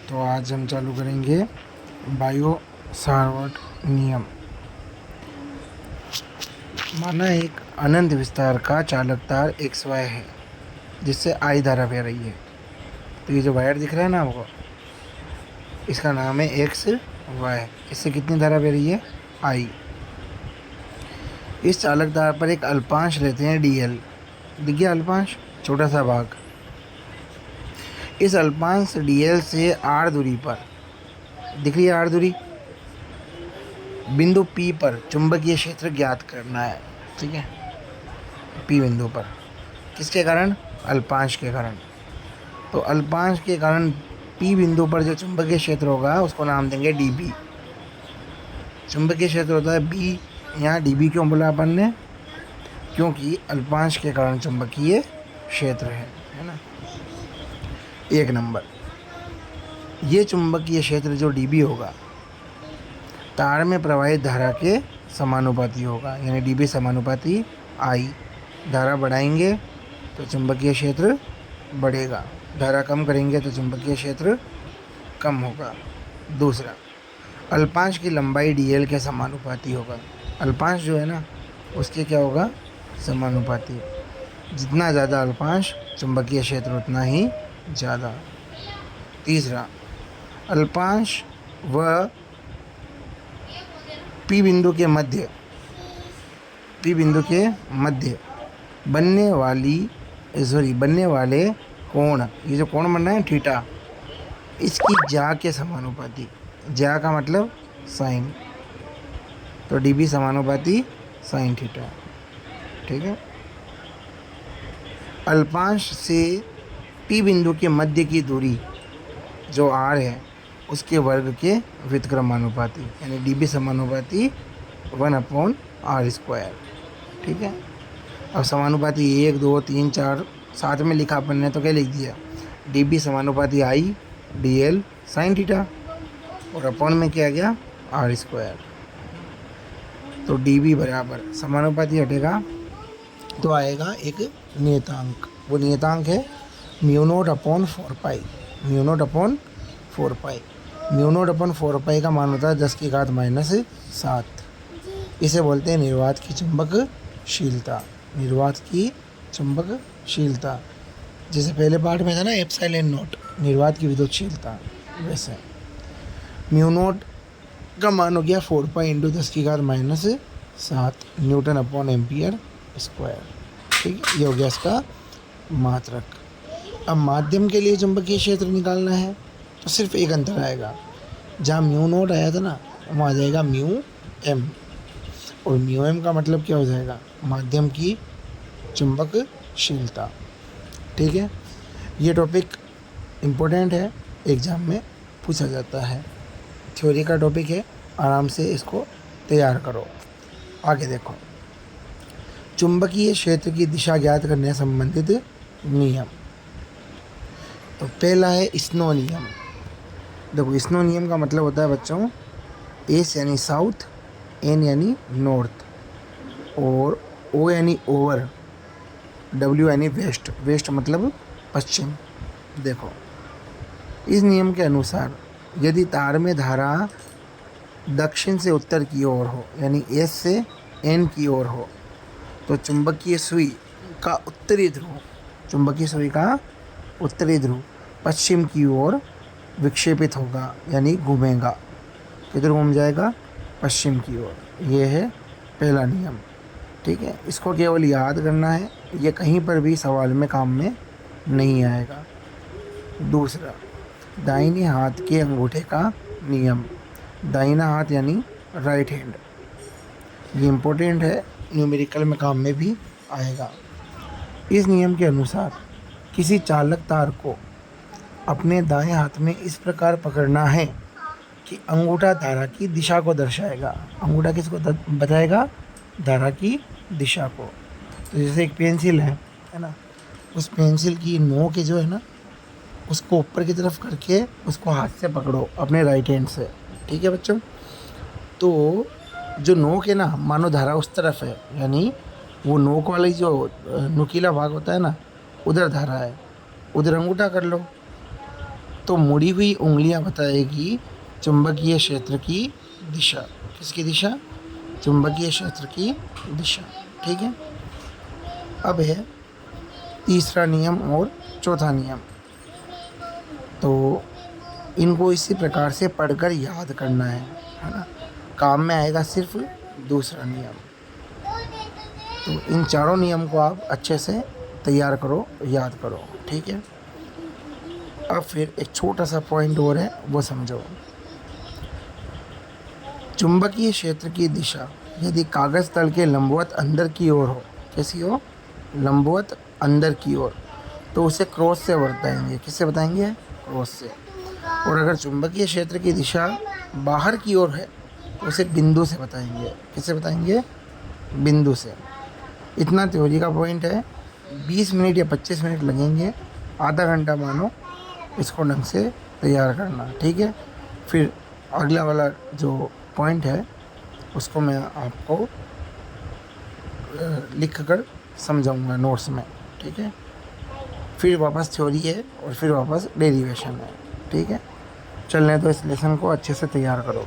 तो आज हम चालू करेंगे बायो सावर्ट नियम। माना एक अनंत विस्तार का चालक तार एक्स वाई है जिससे आई धारा बह रही है। तो ये जो वायर दिख रहा है ना आपको, इसका नाम है एक्स वाई। इससे कितनी धारा बह रही है? आई। इस चालक तार पर एक अल्पांश लेते हैं डी एल। दिख गया अल्पांश, छोटा सा भाग। इस अल्पांश डी एल से आर दूरी पर, दिख रही है आर दूरी, बिंदु P पर चुंबकीय क्षेत्र ज्ञात करना है। ठीक है, P बिंदु पर। किसके कारण? अल्पांश के कारण। तो अल्पांश के कारण P बिंदु पर जो चुंबकीय क्षेत्र होगा उसको नाम देंगे dB। चुंबकीय क्षेत्र होता है B, यहाँ dB क्यों बोला अपन ने? क्योंकि अल्पांश के कारण चुंबकीय क्षेत्र है ना। एक नंबर, ये चुंबकीय क्षेत्र जो dB होगा तार में प्रवाहित धारा के समानुपाती होगा, यानी dB समानुपाती I। धारा बढ़ाएंगे तो चुंबकीय क्षेत्र बढ़ेगा, धारा कम करेंगे तो चुंबकीय क्षेत्र कम होगा। दूसरा, अल्पांश की लंबाई dl के समानुपाती होगा। अल्पांश जो है ना उसके क्या होगा? समानुपाती। जितना ज़्यादा अल्पांश चुंबकीय क्षेत्र उतना ही ज़्यादा। तीसरा, अल्पांश व P बिंदु के मध्य बनने वाले कोण, ये जो कोण बन रहा है थीटा, इसकी ज्या के समानुपाती। ज्या का मतलब साइन, तो dB समानुपाती साइन थीटा। ठीक है। अल्पांश से P बिंदु के मध्य की दूरी जो r है उसके वर्ग के व्युत्क्रमानुपाती, यानी dB समानुपाती 1/r²। ठीक है। अब समानुपाती 1, 2, 3, 4 साथ में लिखा अपन ने, तो क्या लिख दिया? dB समानुपाती I dl साइन थीटा, और अपॉन में क्या गया? r²। तो dB बराबर समानुपाती हटेगा तो आएगा एक नियतांक। वो नियतांक है μ0/4π। μ0/4π का मान होता है 10⁻⁻⁷। इसे बोलते हैं निर्वात की चुंबकशीलता। जैसे पहले पार्ट में था ना एप्सिलॉन नॉट, निर्वात की विद्युतशीलता, वैसे μ0 का मान हो गया 4π × 10⁻⁷ Nm/A²। ठीक है, ये हो गया इसका मात्रक। अब माध्यम के लिए चुंबकीय क्षेत्र निकालना है तो सिर्फ एक अंतर आएगा, जहाँ μ0 आया था ना वहाँ आ जाएगा μm, और μm का मतलब क्या हो जाएगा? माध्यम की चुंबकशीलता। ठीक है, ये टॉपिक इम्पोर्टेंट है, एग्ज़ाम में पूछा जाता है। थ्योरी का टॉपिक है, आराम से इसको तैयार करो। आगे देखो, चुंबकीय क्षेत्र की दिशा ज्ञात करने से संबंधित नियम। तो पहला है स्नो नियम। देखो, स्नो नियम का मतलब होता है बच्चों, एस यानी साउथ, एन यानी नॉर्थ, और ओ यानी ओवर, डब्ल्यू यानी वेस्ट। वेस्ट मतलब पश्चिम। देखो, इस नियम के अनुसार यदि तार में धारा दक्षिण से उत्तर की ओर हो, यानी एस से एन की ओर हो, तो चुंबकीय सुई का उत्तरी ध्रुव पश्चिम की ओर विक्षेपित होगा, यानी घूमेगा। किधर घूम जाएगा? पश्चिम की ओर। ये है पहला नियम। ठीक है, इसको केवल याद करना है, ये कहीं पर भी सवाल में काम में नहीं आएगा। दूसरा, दाहिने हाथ के अंगूठे का नियम। दाहिना हाथ यानी राइट हैंड, ये इम्पोर्टेंट है, न्यूमेरिकल में काम में भी आएगा। इस नियम के अनुसार किसी चालक तार को अपने दाएं हाथ में इस प्रकार पकड़ना है कि अंगूठा धारा की दिशा को दर्शाएगा। अंगूठा किसको बताएगा? धारा की दिशा को। तो जैसे एक पेंसिल है ना, उस पेंसिल की नोक जो है ना उसको ऊपर की तरफ करके उसको हाथ से पकड़ो अपने राइट हैंड से। ठीक है बच्चों, तो जो नोक है ना, मानो धारा उस तरफ है, यानी वो नोक वाली जो नुकीला भाग होता है ना, उधर धारा है, उधर अंगूठा कर लो। तो मुड़ी हुई उंगलियां बताएगी चुंबकीय क्षेत्र की दिशा। किसकी दिशा? चुंबकीय क्षेत्र की दिशा। ठीक है। अब है तीसरा नियम और चौथा नियम। तो इनको इसी प्रकार से पढ़कर याद करना है ना। काम में आएगा सिर्फ दूसरा नियम। तो इन चारों नियम को आप अच्छे से तैयार करो, याद करो। ठीक है। अब फिर एक छोटा सा पॉइंट और है, वो समझो। चुंबकीय क्षेत्र की दिशा यदि कागज तल के लंबवत अंदर की ओर हो, कैसी हो? लंबवत अंदर की ओर, तो उसे क्रॉस से बताएंगे। किससे बताएंगे? क्रॉस से। और अगर चुंबकीय क्षेत्र की दिशा बाहर की ओर है तो उसे बिंदु से बताएंगे। किससे बताएंगे? बिंदु से। इतना थ्योरी का पॉइंट है। 20 मिनट या 25 मिनट लगेंगे, आधा घंटा मानो इसको ढंग से तैयार करना। ठीक है। फिर अगला वाला जो पॉइंट है उसको मैं आपको लिख कर समझाऊंगा नोट्स में। ठीक है। फिर वापस थ्योरी है और फिर वापस डेरिवेशन है। ठीक है। चलने तो इस लेसन को अच्छे से तैयार करो।